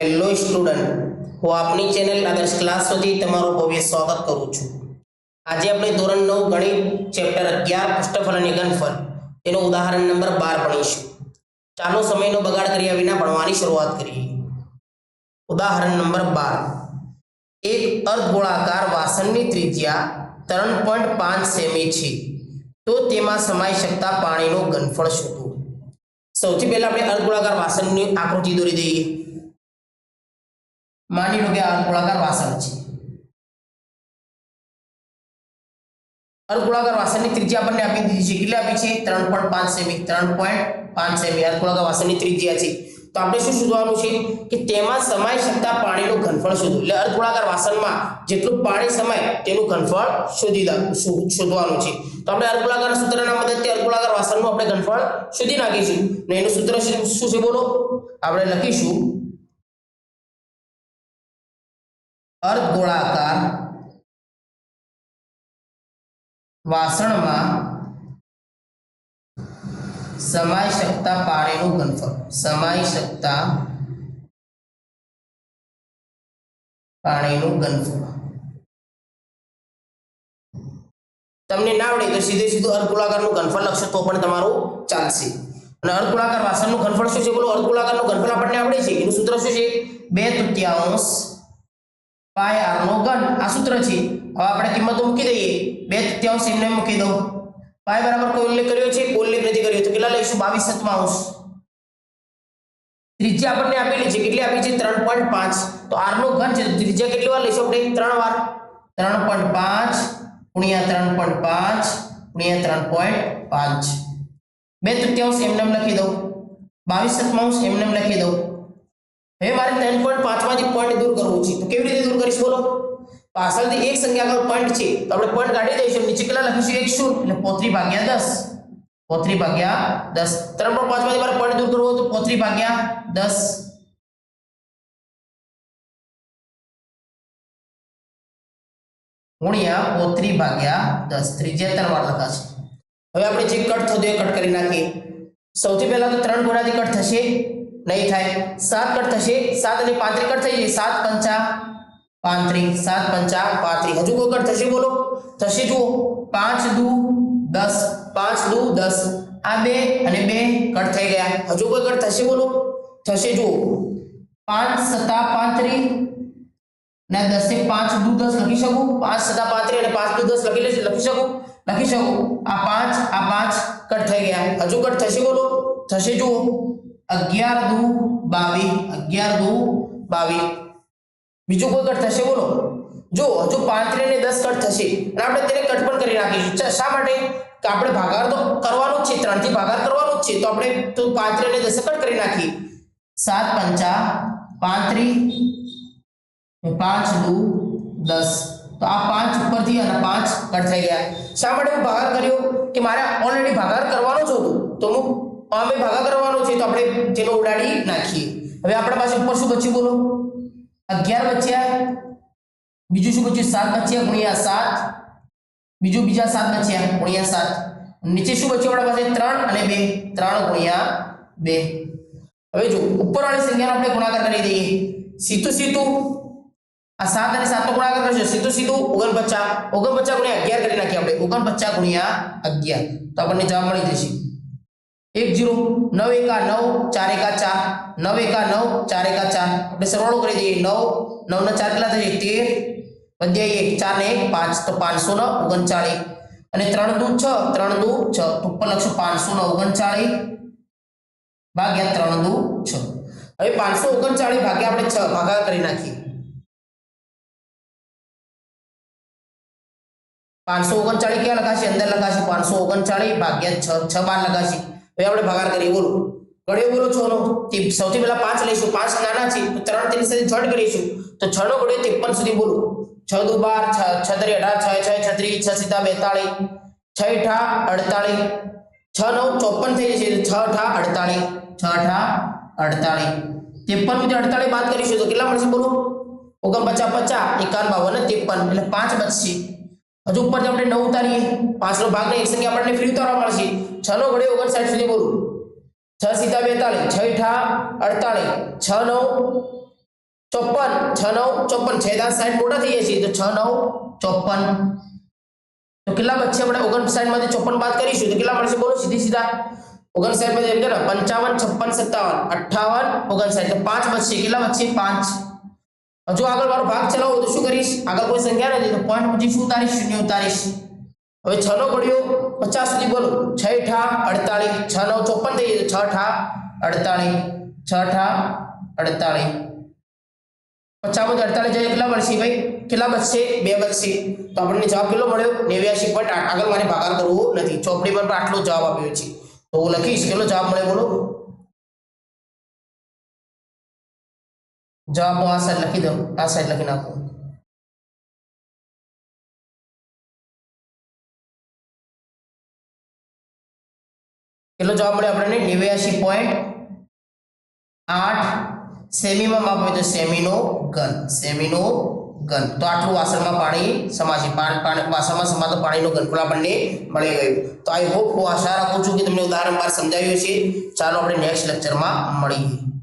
Hello student, હું આપની channel આદર્શ ક્લાસ વતી તમારું ભવ્ય સ્વાગત કરું છું। આજે આપણે ધોરણ 9 ગણિત ચેપ્ટર 11 પૃષ્ઠફળ અને ઘનફળ તેનો ઉદાહરણ નંબર 12 ભણીશું। ચાલો સમયનો બગાડ કર્યા વિના ભણવાની શરૂઆત કરીએ। ઉદાહરણ નંબર 12, એક અર્ધગોળાકાર વાસણની ત્રિજ્યા 3.5 સેમી છે, તો તેમાં સમાઈ શકતા પાણીનું ઘનફળ શોધો। સૌથી પહેલા આપણે અર્ધગોળાકાર વાસણની આકૃતિ દોરી દઈએ। मानी लो कि अर्धगोलाकार वासन है। अर्धगोलाकार वासन की त्रिज्या अपन ने आपी दी है, કેટલી આપી છે 3.5 સેમી। 3.5 સેમી अर्धगोलाकार वासन की त्रिज्या છે। तो આપણે શું શોધવાનું છે કે તેમાં સમાઈ શકતા પાણીનું ઘનફળ શોધો। એટલે अर्धगोलाकार વાસણમાં જેટલું પાણી સમાય તેનું ઘનફળ શોધવાનું છે। તો આપણે अर्धगोलाकार સૂત્રના મદદથી अर्धगोलाकार વાસણનું આપણે ઘનફળ શોધી નાખીશું। ને એનું સૂત્ર શું છે બોલો? આપણે લખીશું अर्धगोलाकार वासण में समाई शकता पाणीનું घनफળ। समाई शकता पाणीનું घनफળ તમને ના આવડે તો સીધે સીધું अर्धगोलाकारનું घनफળ લખશો તો પણ તમારું ચાલશે। અને अर्धगोलाकार વાસણનું ઘનફળ શું છે બોલો? अर्धगोलाकारનું घनफળ આપણને આવડે છે, એનું સૂત્ર શું છે? 2/3 पाई आर नो घन। आ सूत्र है। अब આપણે કિંમતો મૂકી દઈએ। 2/3 એમને મૂકી દો। પાઈ બરાબર કોઈ ઉલ્લેખ કર્યો છે? કોઈ ઉલ્લેખ નથી કર્યો, તો કેટલા લઈશું? 22/7 ત્રિજ્યા આપણને આપેલી છે, કેટલી આપી છે? 3.5। તો r નો ઘન છે, તો ત્રિજ્યા કેટલી વાર લઈશું આપણે? 3 વાર। 3.5 ગુણ્યા 3.5 ગુણ્યા 3.5 2/3 એમને લખી દો। 22/7 એમને લખી દો। હવે મારે 3.5 માંથી પોઈન્ટ દૂર કરવું છે, તો કેવી રીતે દૂર કરીશ બોલો? પાછળથી એક સંખ્યા આગળ પોઈન્ટ છે, તો આપણે પોઈન્ટ કાઢી દઈશું। નીચે કેટલા લખીશું? 1 0 એટલે 35/10 35/10 3.5 માંથી મારે પોઈન્ટ દૂર કરવો તો 35/10 ગુણ્યા 35/10 ત્રિજ્યા 3 વાર લખાશે। હવે આપણે જે કટ થતો એ કટ કરી નાખીએ। સૌથી પહેલા તો 3 ગુણાથી કટ થશે नहीं थाय। 7 कट थशे, 7 અને 35 कट થઈ જશે। 7 5 35 7 5 35 હજુ કોઈ કટ થશે બોલો? થશે જુઓ 5 2 10 5 2 10 આ 2 અને 2 કટ થઈ ગયા। હજુ કોઈ કટ થશે બોલો? થશે જુઓ 5 7 35 ને 10 से 5 2 10 લખી શકું। 5 7 35 અને 5 2 10 લખી શકું। આ 5 કટ થઈ ગયા। હજુ કટ થશે બોલો? થશે જુઓ 11 2 22 11 2 22 બીજું કોઈ કટ થશે બોલો? જો હજુ 35 ને 10 કટ થશે અને આપણે તેને કટ પણ કરી નાખીશું। શા માટે? કે આપણે ભાગાકાર તો કરવાનો જ છે, 3 થી ભાગાકાર કરવાનો જ છે, તો આપણે તો 35 ને 10 કટ કરી નાખીએ। 7 5 35 5 2 10 તો આ 5 ઉપરથી અને 5 કટ થઈ ગયા। શા માટે હું ભાગાકાર કર્યો? કે મારે ઓલરેડી ભાગાકાર કરવાનો જ હતો, તો હું અમે ભાગાકાર કરવાનો છે, તો આપણે જેનો ઉડાડી નાખીએ। હવે આપણા પાસે ઉપર શું બચ્યું બોલો? 11 બચ્યા। બીજું શું બચ્યું? 7 બચ્યા ગુણ્યા 7 બીજું બીજા 7 બચ્યા ગુણ્યા 7 નીચે શું બચ્યું આપણા પાસે? 3 અને 2 3 ગુણ્યા 2। હવે જો ઉપરવાળી સંખ્યાનો આપણે ગુણાકાર કરી દઈએ। સીધું આ 7 અને 7 નો ગુણાકાર કરશો સીધું 49 49 ગુણ્યા 11 કરી નાખીએ આપણે। 49 ગુણ્યા 11 તો આપણને જવાબ મળી જશે 1 0 9 1 9 4 1 4 9 1 9 4 1 4 આપણે સરવાળો કરી દઈએ। 9 9 ના 4 કેટલા થશે? 13 વધ્યા 1 4 ને 1 5 તો 539 અને 3 2 6 3 2 6 તો ઉપર લખશું 539 ભાગ્યા 3 2 6। હવે 539 ભાગ્યા આપણે 6 ભાગાકાર કરી નાખીએ। 539 ક્યાં લખાશે? અંદર લખાશે 539 ભાગ્યા 6 6 બાર લખાશે। હવે આપણે ભાગાકાર કરીએ બોલો? ગળ્યો બોલો 6 નો સૌથી પહેલા 5 લઈશું। 5 નાના છે તો 3 તેની સાથે જોડ કરીશું, તો 6 નો ગળ્યો 53 સુધી બોલો। 6 2 12 6 3 18 6 6 36 6 7 42 6 8 48 6 9 54 થઈ જશે। 6 8 48 6 8 48 53 માંથી 48 બાદ કરીશું તો કેટલા મળશે બોલો? 49 50 51 52 53 એટલે 5 બચશે। હજુ ઉપરથી આપણે 9 ઉતારીએ। 5 નો ભાગ ને એક સંખ્યા આપણને ફ્રી ઉતારવા મળશે। 6 નો ગળ્યો 59 સુધી બોલો। 6 સીધા 42 6 8 48 6 9 54 6 9 54 6 10 60 મોટા થઈ જાય છે તો 6 9 54 તો કેટલા બચશે આપણે 59 માંથી 54 બાદ કરીશું તો કેટલા મળશે બોલો સીધી સીધા 59 માંથી એમ કે 55 56 57 58 59 તો 5 બચશે કેટલા બચશે 5 હજુ આગળ મારો ભાગ ચલાવો તો શું કરીશ આગળ કોઈ સંખ્યા નથી તો પોઈન્ટ પછી શું ઉતારીશ 0 ઉતારીશ હવે 6 નો ઘડિયો 50 સુધી બોલો 6 ઠા 48 6 9 54 થઈ જાય 6 ઠા 48 6 ઠા 48 50 માંથી 48 જાય કેટલા બચશે ભાઈ કેટલા બચશે 2 બચશે તો આપણને જવાબ કેટલો મળ્યો 89.8 આગળ મારે ભાગાકાર કરવો નથી ચોપડી પર આટલો જવાબ આપ્યો છે તો હું લખીશ કેટલો જવાબ મળે બોલો જવાબ હું આ સાઈડ લખી દઉં આ સાઈડ લખી નાખું કેટલો જવાબ મળે આપણને 89.8 સેમીમાં માપ હોય તો સેમીનો ઘન તો આટલું વાસણમાં પાણી સમાશે વાસણમાં સમાતો પાણીનો ઘનફળ આપણને મળી ગયું તો આઈ હોપ હું આશા રાખું છું કે તમને ઉદાહરણ બાર સમજાવ્યું છે ચાલો આપણે નેક્સ્ટ લેક્ચરમાં મળીએ